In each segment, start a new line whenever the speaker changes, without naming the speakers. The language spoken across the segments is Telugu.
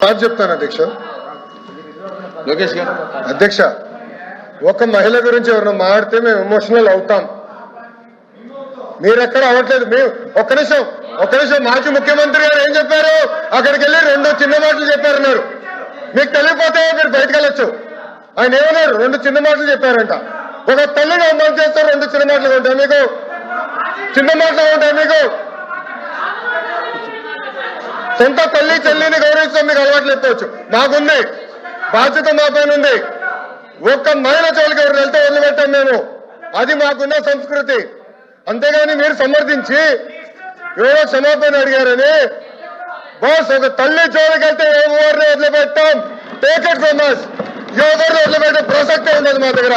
స్టార్ట్ చెప్తాను అధ్యక్ష.
లోకేష్ గారు.
అధ్యక్ష, ఒక మహిళ గురించి ఎవరైనా మాడితే మేము ఎమోషనల్ అవుతాం. మీరెక్కడ అవ్వట్లేదు. మేము ఒక్క నిమిషం మాజీ ముఖ్యమంత్రి గారు ఏం చెప్పారు? అక్కడికి వెళ్ళి 2 చిన్న మాటలు చెప్పారన్నారు. మీకు తెలియకపోతే మీరు బయటకు వెళ్ళొచ్చు. ఆయన ఏమన్నారు? 2 చిన్న మాటలు చెప్పారంట. ఒక తల్లిని అవమానం చేస్తారు, 2 చిన్న మాటలు ఉంటాయి మీకు? చిన్న మాటలు ఉంటాయి మీకు? సొంత తల్లి చెల్లిని గౌరవిస్తాం, మీకు అలవాట్లు ఎత్తవచ్చు. మాకుంది బాధ్యత, మా పైన ఉంది. ఒక్క మహిళ చోలికి ఎవరు వెళ్తే వదిలిపెట్టాం మేము. అది మాకున్న సంస్కృతి. అంతేగాని మీరు సమర్థించి ఎవరో క్షమాపణ అడిగారని బాస్, ఒక తల్లి జోలికి వెళ్తే ఎవరిని వదిలిపెట్టాం. Take it from us. ఎవరిని వదిలిపెట్టే ప్రసక్తే ఉండదు మా దగ్గర.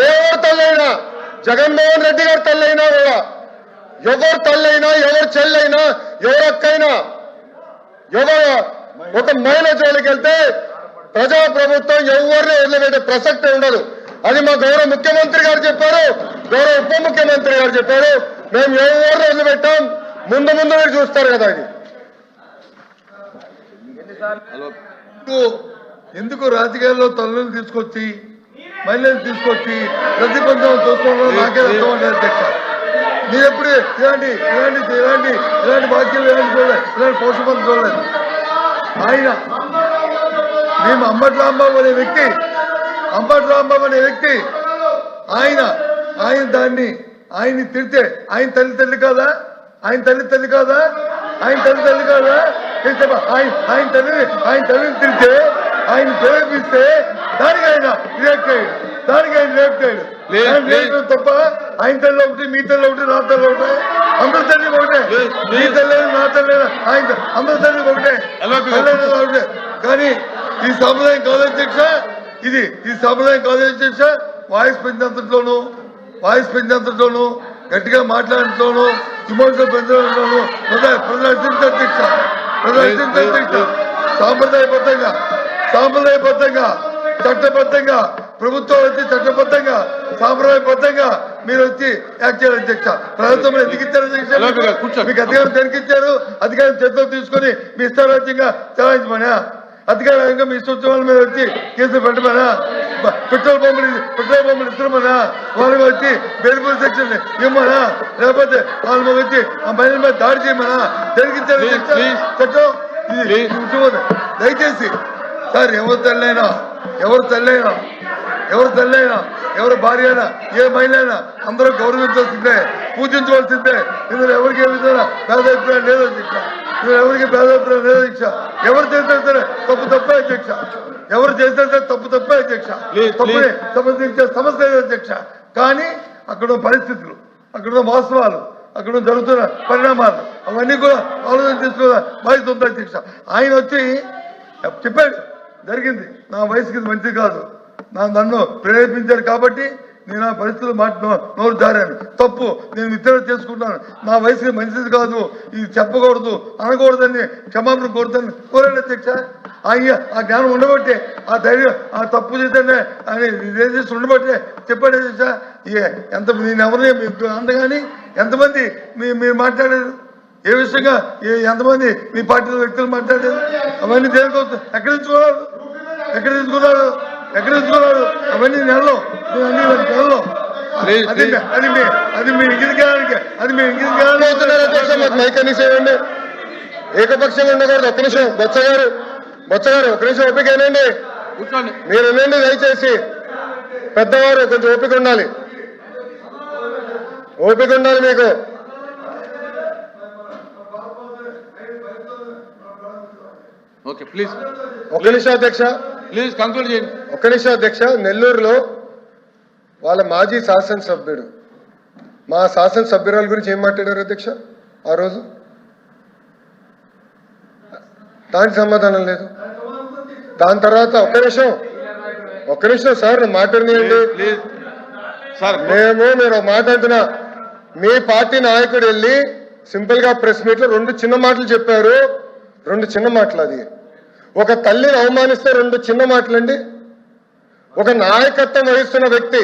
ఎవరు తల్లైనా, జగన్మోహన్ రెడ్డి గారి తల్లైనా కూడా, ఎవరు తల్లైనా, ఎవరు చెల్లైనా, ఎవరు అక్కైనా, ఎవరు ఒక మహిళ జోలికి వెళ్తే ప్రజాప్రభుత్వం ఎవరిని వదిలిపెట్టే ప్రసక్తే ఉండదు. అది మా గౌరవ ముఖ్యమంత్రి గారు చెప్పారు, గౌరవ ఉప ముఖ్యమంత్రి గారు చెప్పారు. మేము ఎవరిని వదిలిపెట్టాం. ముందు మీరు చూస్తారు కదా. ఇది
ఎందుకు రాజకీయాల్లో తల్లులు తీసుకొచ్చి మహిళలు తీసుకొచ్చి ప్రతిబంధం చూసుకోవడం నాకే అర్థం అంటే అధ్యక్ష. మీరు ఎప్పుడు ఇలాంటి వాక్యాలు చూడలేదు, ఇలాంటి పోషకాలు చూడలేదు. మేము అంబటి రాంబాబు అనే వ్యక్తి ఆయన దాన్ని ఆయన్ని తిడితే ఆయన తల్లి కాదా? ఆయన తల్లి కాదా? ఆయన తల్లిని తిడితే, ఆయన ప్రేరేపిస్తే దానికి ఆయన రియాక్ట్ అయ్యాడు. తప్ప ఆయన తల్లి ఒకటి, మీ తల్లి ఒకటి, నా తల్లి ఒకటి, అందరి తల్లి ఒకటే. మీ తల్లి, నా తల్లి, ఆయన అందరి తల్లి ఒకటే. కానీ ఈ సాంప్రదాయం కాదు అధ్యక్ష. ఈ సాంప్రదాయం కాదు అధ్యక్ష. వాయిస్ పెంచేంతలోను గట్టిగా మాట్లాడటంలోను, విమర్శలు పెంచడంలోను ప్రదర్శించే అధ్యక్ష. సాంప్రదాయబద్ధంగా చట్టబద్ధంగా ప్రభుత్వాలు వచ్చి చట్టబద్ధంగా సాంప్రదాయబద్ధంగా మీరు వచ్చి యాక్ట్ చేయాలి అధ్యక్ష. ప్రభుత్వం ఎందుకు ఇచ్చారు అధ్యక్ష? మీకు అధికారం దేనికి ఇచ్చారు? అధికారం చేతిలో తీసుకొని మీ ఇష్టారాజ్యంగా చలాయించమనా? అధికారంగా మీ సూచనల మీద వచ్చి కేసులు పెట్టమనా? పెట్రోల్ పంపులు ఇస్తున్నామనా? వాళ్ళకి వచ్చి బెయిల్బుల్ సెక్షన్ ఇవ్వమనా? లేకపోతే వాళ్ళ మీద వచ్చి ఆ మహిళల మీద దాడి చేయమనా? దేనికి ఇచ్చారు చట్టం? దయచేసి సార్, ఎవరు తల్లైనా ఎవరు భార్య అయినా, ఏ మహిళ అయినా అందరూ గౌరవించాల్సిందే, పూజించవలసిందే. ఇందులో ఎవరికి ఏ విధంగా భేదాభిప్రాయం లేదు అధ్యక్ష. ఎవరు చేసినా సరే తప్పే అధ్యక్ష. తప్పే అధ్యక్ష. తప్పుని సంబంధించే సమస్య లేదు అధ్యక్ష. కానీ అక్కడ పరిస్థితులు, అక్కడ వాస్తవాలు, అక్కడ జరుగుతున్న పరిణామాలు అవన్నీ కూడా ఆలోచన తీసుకున్న బాధ్యత ఉంది అధ్యక్ష. ఆయన వచ్చి చెప్పాడు, జరిగింది నా వయసుకి మంచిది కాదు, నన్ను ప్రేరేపించారు కాబట్టి నేను ఆ పరిస్థితులు నోరు జారాను, తప్పు, నేను విత్తనం చేసుకుంటాను, నా వయసుకి మంచిది కాదు, ఇది చెప్పకూడదు, అనకూడదని క్షమాపణ కోరాడు అధ్యక్ష. ఆ జ్ఞానం ఉండబట్టే, ఆ ధైర్యం, ఆ తప్పు చేద్దానే అని రిజిస్టర్ ఉండబట్టే చెప్పాడు అధ్యక్ష. నేను ఎవరిని అందగాని ఎంతమంది మీరు మాట్లాడారు? ఏ విషయంగా ఎంతమంది మీ పార్టీలో వ్యక్తులు మాట్లాడారు? అవన్నీ దేనికోసం ఎక్కడ తీసుకున్నారు? అవన్నీ నెలలో అది మీ ఇంగిలికి
మైకనిసేయండి. ఏకపక్షంగా ఉండకూడదు. ఒక్క నిమిషం బొత్స గారు ఒక్క నిమిషం ఓపిక ఏనండి. మీరు వినండి దయచేసి. పెద్దవారు కొంచెం ఓపిక ఉండాలి మీకు.
Okay please.
ఒక్క నిమిషం అధ్యక్ష,
ప్లీజ్ కంక్లూడ్ చేయండి.
ఒక్క నిమిషం అధ్యక్ష. నెల్లూరులో వాళ్ళ మాజీ శాసనసభ్యుడు మా శాసనసభ్యురాల గురించి ఏం మాట్లాడారు అధ్యక్ష ఆ రోజు? దానికి సమాధానం లేదు. దాని తర్వాత ఒక్క నిమిషం సార్, మాట్లాడినండి. మీరు మాట అంటున్నా, మీ పార్టీ నాయకుడు వెళ్ళి సింపుల్ గా ప్రెస్ మీట్ లో 2 చిన్న మాటలు చెప్పారు. 2 చిన్న మాటలు. అది ఒక తల్లిని అవమానిస్తే 2 చిన్న మాటలండి. ఒక నాయకత్వం వహిస్తున్న వ్యక్తి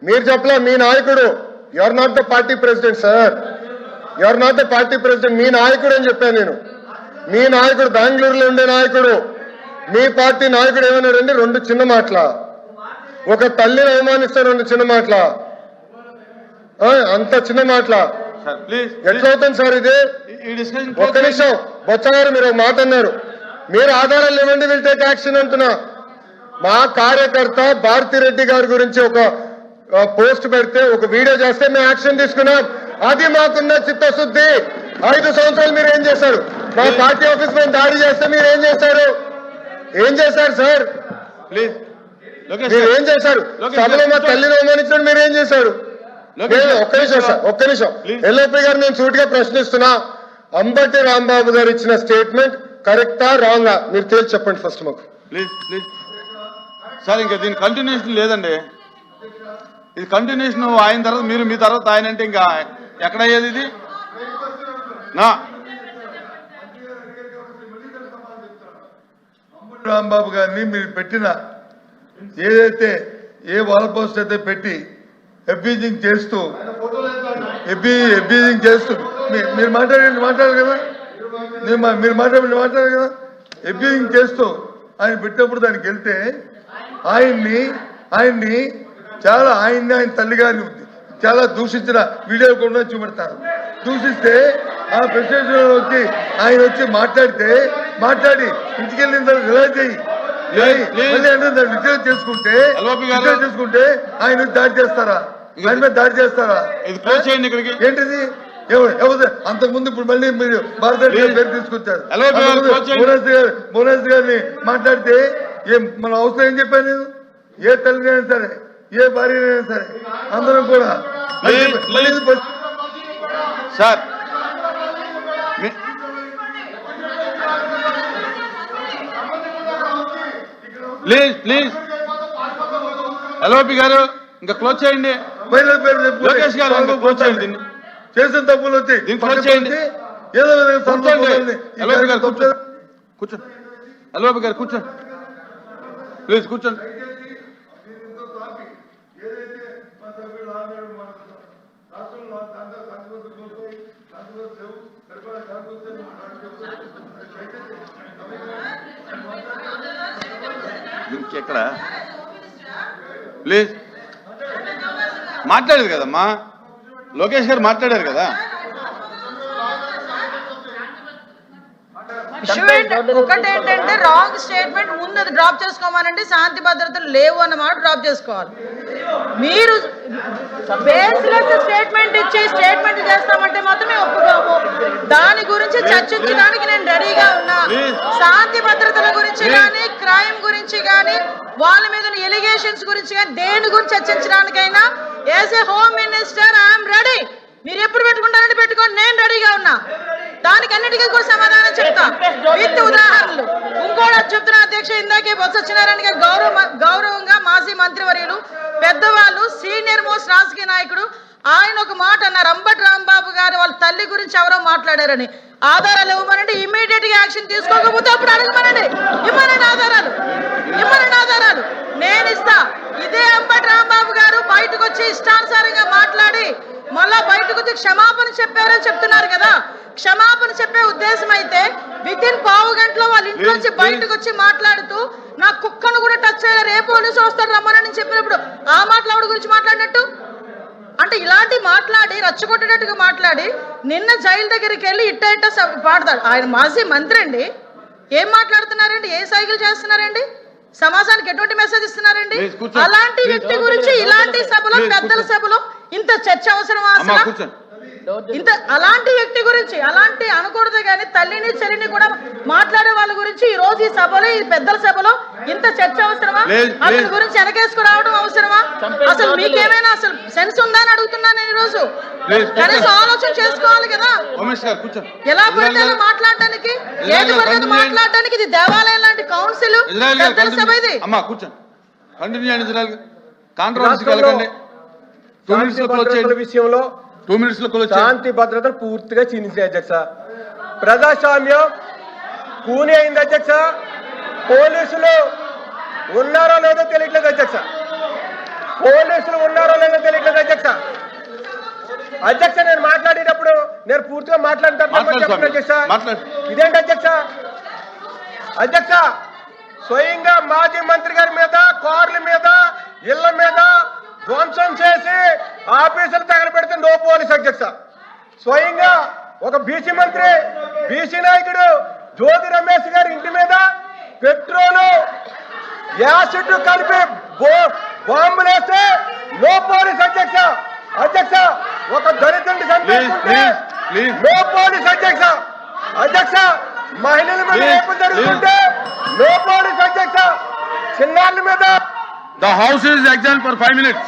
మీరు చెప్పలా, మీ నాయకుడు, you are not the party president sir, you are not the party president, మీ నాయకుడు అని చెప్పాను నేను. మీ నాయకుడు బెంగళూరులో ఉండే నాయకుడు, మీ పార్టీ నాయకుడు ఏమన్నాడండి? 2 చిన్న మాటల. ఒక తల్లిని అవమానిస్తే 2 చిన్న మాటల. అంత చిన్న మాటల
సార్ ప్లీజ్
ఎట్లవుతుంది సార్ ఇది?
ఈ డిస్కషన్
ఒక్క నిమిషం బొచ్చగారు, మీరు ఒక మాట అన్నారు, మీరు ఆధారాలు ఇవ్వండి, విల్ టేక్ యాక్షన్ అంటున్నా. మా కార్యకర్త భారతిరెడ్డి గారి గురించి ఒక పోస్ట్ పెడితే, ఒక వీడియో చేస్తే మేము యాక్షన్ తీసుకున్నాం. అది మాకున్న చిత్తశుద్ధి. 5 సంవత్సరాలు మీరు ఏం చేశారు? మా పార్టీ ఆఫీస్ పైన దాడి చేస్తే మీరు ఏం చేశారు? ఏం చేశారు సార్?
ప్లీజ్
మీరు ఏం చేశారు? సభలో మా తల్లిని అవమానించడం మీరు ఏం చేశారు? ఒక్క నిమిషం సార్, ఒక్క నిమిషం. ఎల్ఓపి గారు నేను సూటిగా ప్రశ్నిస్తున్నా. అంబటి రాంబాబు గారు ఇచ్చిన స్టేట్మెంట్ కరెక్టా రాంగా? మీరు తేల్చి చెప్పండి ఫస్ట్ మాకు.
ప్లీజ్ ప్లీజ్ సార్, ఇంకా దీని కంటిన్యూషన్ లేదండి. ఇది కంటిన్యూషన్ ఆయన తర్వాత మీరు, మీ తర్వాత ఆయన అంటే ఇంకా ఎక్కడ అయ్యేది ఇది? నా
రాంబాబు గారిని మీరు పెట్టిన ఏదైతే ఏ వాల్ పోస్ట్ అయితే పెట్టి అబ్యూజింగ్ చేస్తూ మీరు మాట్లాడారు కదా, మీరు మాట్లాడారు కదా, అబ్యూజింగ్ చేస్తూ ఆయన పెట్టినప్పుడు దానికి వెళ్తే ఆయన్ని చాలా ఆయన తల్లి గారిని చాలా దూషించిన వీడియోలు కూడా చూపెడతారు. దూషిస్తే ఆ ప్రెసిడెంట్ వచ్చి ఆయన వచ్చి మాట్లాడి ఇంటికి వెళ్ళిన తర్వాత రిలైజ్ అయ్యి విత్డ్రా చేసుకుంటే ఆయన దాడి చేస్తారా? ఆయన మీద దాడి చేస్తారా? ఏంటిది? అంతకుముందు ఇప్పుడు మళ్ళీ మీరు భారతదేశం పేరు తీసుకొచ్చారు. భువనేశ్వర్ గారిని మాట్లాడితే మన అవసరం ఏం చెప్పాను నేను? ఏ తల్లినైనా సరే, ఏ భార్యనైనా సరే, అందరం కూడా
సార్ ప్లీజ్ ప్లీజ్ ఎల్ఓపి గారు ఇంకా క్లోజ్ చేయండి. లోకేష్ గారు ఇంకా క్లోజ్ చేయండి. దీన్ని
చేసిన తప్పులు వచ్చి
క్లోజ్ చేయండి.
ఏదో
ఎల్ఓపి గారు కూర్చోండి, కూర్చోండి. ఎల్ఓపి గారు కూర్చోండి, ప్లీజ్ కూర్చోండి. ఇంకెక్కడ ప్లీజ్ మాట్లాడేది కదమ్మా, లోకేష్ గారు మాట్లాడారు కదా.
ఒకటేంటంటే రాంగ్ స్టేట్మెంట్ ముందు అది డ్రాప్ చేసుకోమనండి. శాంతి భద్రతలు లేవు అన్నమాట డ్రాప్ చేసుకోవాలి. మీరు బేస్లెస్ స్టేట్మెంట్ ఇచ్చి స్టేట్మెంట్ చేస్తామంటే మాత్రమే ఒప్పుకోము. దాని గురించి చర్చించడానికి నేను రెడీగా ఉన్నా. శాంతి భద్రతల గురించి కానీ, క్రైమ్ గురించి కానీ, వాళ్ళ మీద ఎలిగేషన్స్ గురించి కానీ, దేని గురించి చర్చించడానికైనా as a home minister I'm ready. మీరు ఎప్పుడు పెట్టుకుంటారంటే పెట్టుకోండి, నేను రెడీగా ఉన్నా. దానికి అన్నిటికీ కూడా సమాధానం చెప్తా విత్ ఉదాహరణలు. ఇంకోటి చెప్తున్నా అధ్యక్ష, ఇందాకే బొత్స సత్యనారాయణ గారు గౌరవంగా మాజీ మంత్రివర్యులు, పెద్దవాళ్ళు, సీనియర్ మోస్ట్ రాజకీయ నాయకుడు, ఆయన ఒక మాట అన్నారు, అంబటి రాంబాబు గారు వాళ్ళ తల్లి గురించి ఎవరో మాట్లాడారని. ఆధారాలు ఇవ్వమనండి, ఇమ్మీడియట్ గా యాక్షన్ తీసుకోకపోతే అప్పుడు అడగమనండి. ఇవ్వనండి ఆధారాలు, నేను ఇస్తా. ఇదే అంబటి రాంబాబు గారు బయటకు వచ్చి ఇష్టానుసారంగా మాట్లాడి మళ్ళా బయటకు వచ్చి క్షమాపణ చెప్పారని చెప్తున్నారు కదా. క్షమాపణ చెప్పే ఉద్దేశం అయితే విత్ ఇన్ పావు గంటలో వాళ్ళ ఇంట్లోంచి బయటకు వచ్చి మాట్లాడుతూ నా కుక్కను కూడా టచ్ చేయలేరు, ఏ పోలీసు వస్తాడు రమ్మనని చెప్పినప్పుడు ఆ మాట్లాడు గురించి మాట్లాడినట్టు అంటే ఇలాంటి మాట్లాడి రచ్చగొట్టేటట్టుగా మాట్లాడి నిన్న జైలు దగ్గరికి వెళ్ళి ఇట్ట పాడతాడు. ఆయన మాజీ మంత్రి అండి, ఏం మాట్లాడుతున్నారండి? ఏ సైకిల్ చేస్తున్నారండి? సమాజానికి ఎటువంటి మెసేజ్ ఇస్తున్నారండి? అలాంటి వ్యక్తి గురించి ఇలాంటి సభలో, పెద్దల సభలో ఇంత చర్చ అవసరమా? అసలు ఇంత అలాంటి వ్యక్తి గురించి అలాంటి అనకూడదు కానీ తల్లిని చెల్లిని కూడా మాట్లాడే వాళ్ళ గురించి ఈ రోజు ఈ సభలో, ఈ పెద్దల సభలో ఇంత చర్చ అవసరమా? అతని గురించి వెనకేసుకు రావడం అవసరమా? అసలు మీకేమైనా అసలు సెన్స్ ఉందా అని అడుగుతున్నాను నేను. ఈ రోజు కనీసం ఆలోచన చేసుకోవాలి కదా. ఎలా పడితే అలా మాట్లాడడానికి, ఏది పడితే మాట్లాడడానికి. ఇది దేవాలయం లాంటి కౌన్సిల్, పెద్దల సభ ఇది.
విషయంలో
2 minutes
శాంతి భద్రతలు పూర్తిగా క్షీణించాయి అధ్యక్ష. ప్రజాస్వామ్యం కూని అయింది అధ్యక్ష. పోలీసులు ఉన్నారో లేదో తెలియట్లేదు అధ్యక్ష. అధ్యక్ష నేను మాట్లాడేటప్పుడు నేను పూర్తిగా
మాట్లాడు
మాట్లాడతాను
స్వామి.
అధ్యక్ష.
మాట్లాడు.
ఇదేంటి అధ్యక్ష? అధ్యక్ష స్వయంగా మాజీ మంత్రి గారి మీద, కార్ల మీద, ఇళ్ల మీద ధ్వంసం చేసి ఆఫీసులు తగలబెడితే నో పోలీస్ అధ్యక్ష. స్వయంగా ఒక బీసీ మంత్రి, బీసీ నాయకుడు జ్యోతి రమేష్ గారి ఇంటి మీద పెట్రోలు, యాసిడ్ కలిపి బాంబులు వేస్తే నో పోలీస్ అధ్యక్ష. అధ్యక్ష ఒక దళితుడిని చంపేస్తుంటే
ప్లీజ్.
నో పోలీస్ అధ్యక్ష. అధ్యక్ష మహిళల మీద
ప్లీజ్,
రేపు జరుగుతుంటే నో పోలీస్ అధ్యక్ష. చిన్నాళ్ళ మీద
The house is adjourned for 5 minutes.